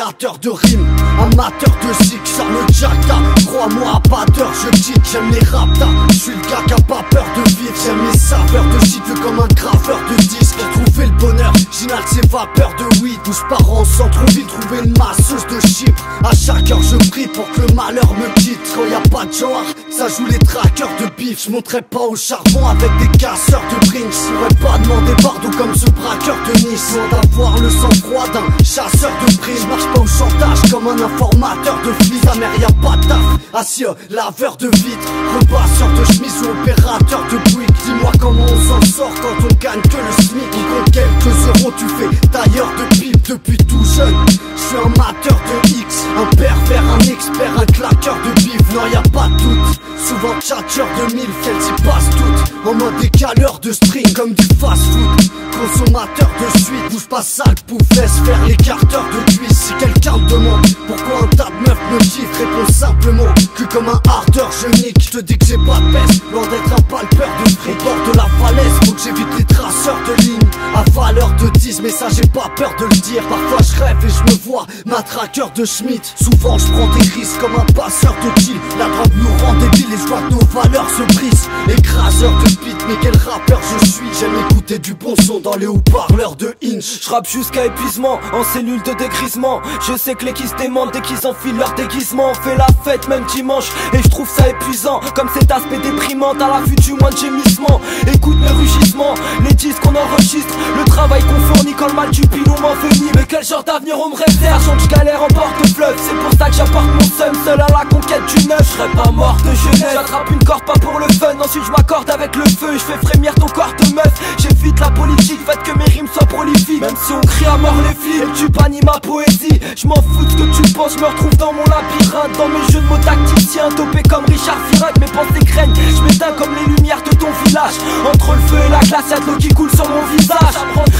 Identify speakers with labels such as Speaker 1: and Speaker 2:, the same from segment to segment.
Speaker 1: créateur de rimes, amateur de zig, Charles Jacta. Crois-moi à pas d'heure, je quitte, j'aime les raptas. Je suis le gars qui a pas peur de vivre, j'aime les saveurs de shit, vu comme un graveur de disques. Trouver le bonheur, j'inhale ces vapeurs de weed. Où je pars en centre-ville, trouver une masseuse de Chypre. À chaque heure je prie pour que le malheur me quitte. Quand y a pas de genre, ça joue les traqueurs de bif. Je monterai pas au charbon avec des casseurs de brinks. J'aurais pas demandé pardon comme ce braqueur de Nice. Loin d'avoir le sang-froid d'un chasseur de primes. Je marche pas au chantage comme un informateur de flics. Sa mère y a pas de taf, assis laveur de vitres, repasseur de chemise ou opérateur de Bouygues. Dis-moi comment on s'en sort quand on gagne que le SMIC. Ou quelques euros tu fais tailleur de pipe depuis tout jeune. Je suis un mateur de X, un pervers, un expert, un claqueur de bif. Non y a pas de doute, souvent tchatcheur de mille, elles y passent toutes en mode décaleur de string comme du fast food. Consommateur de suite, bouge pas sale, poufesse, faire l'écarteur de cuisse. Si quelqu'un me demande pourquoi un tas de meufs me kiffe, réponds simplement que comme un hardeur je nique. Je te dis que j'ai pas de peste, loin d'être un palpeur de fric. Au bord de la falaise, faut que j'évite les traceurs de ligne à valeur de 10, mais ça j'ai pas peur de le dire. Parfois je rêve et je me vois matraqueur de Schmitt. Souvent je prends des risques comme un passeur de kill. La drogue nous rend débiles et je vois que nos valeurs se brisent. Écraseur de beat, mais quel rappeur je suis. J'aime écouter du bon son dans les haut-parleurs de Inch.
Speaker 2: Je rappe jusqu'à épuisement, en cellule de dégrisement. Je sais que les qui se démentent dès qu'ils enfilent leur déguisement. On fait la fête même dimanche et je trouve ça épuisant. Comme cet aspect déprimant à la vue du moins de gémissement. Écoute mes rugissements, les disques qu'on enregistre, le travail qu'on fournit quand le mal du pilon m'envenime. Mais quel genre d'avenir on me réserve? Sachant que je galère en porte-fleuve, c'est pour ça que j'apporte mon seum. Seul à la conquête du neuf, je serais pas mort de jeunesse. J'attrape une corde pas pour le fun, ensuite je m'accorde avec le feu. Je fais frémir ton corps de meuf, j'évite la politique, faites que mes rimes soient prolifiques. Même si on crie à mort les flics, et tu bannis ma poésie. Je m'en fous de ce que tu penses, je me retrouve dans mon labyrinthe. Dans mes jeux de mots tacticiens, dopé comme Richard Virac. Mes pensées craignent, je m'éteins comme les lumières de ton village. Entre le feu et la glace, y'a de l'eau qui coule sur mon visage.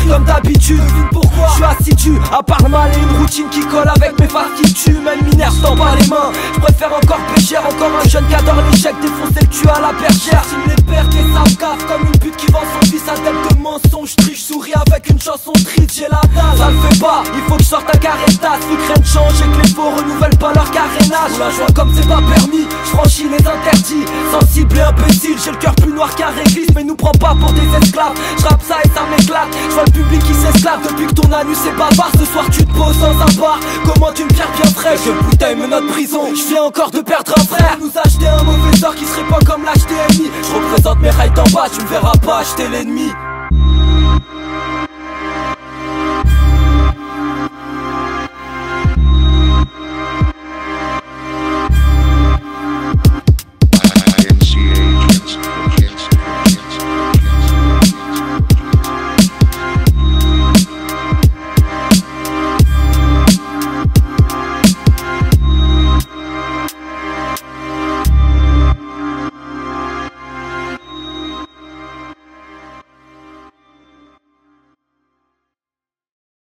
Speaker 2: Comme d'habitude, devine pourquoi je suis assidu, à part le mal et une routine qui colle avec mes faces qui tuent. Même mineur, je tends pas les mains, je préfère encore pécher. Encore un jeune qui adore l'échec, défoncer le cul à la bergère. J'ime les pertes et ça me cave comme une pute qui vend son fils à tête de mensonge. Triche, souris avec une chanson triste, j'ai la dalle. Ça le fait pas, il faut que je sorte un carré-tasse. Vu que rien ne change et que les faux renouvellent pas leur carénage. La joie comme c'est pas permis, je franchis les interdits. Sensible et imbécile, j'ai le cœur plus noir qu'un réglisse. Mais nous prends pas pour des esclaves, je rappe ça et ça m'éclate. Je vois le public qui s'esclave depuis que ton anus est bavard. Ce soir tu te poses dans un bar, commande une bière bien fraîche. Je bouteille menottes prison, je viens encore de perdre un frère. Nous acheter un mauvais sort qui serait pas comme l'HDMI. Je représente mes rails d'en bas, tu me verras pas acheter l'ennemi.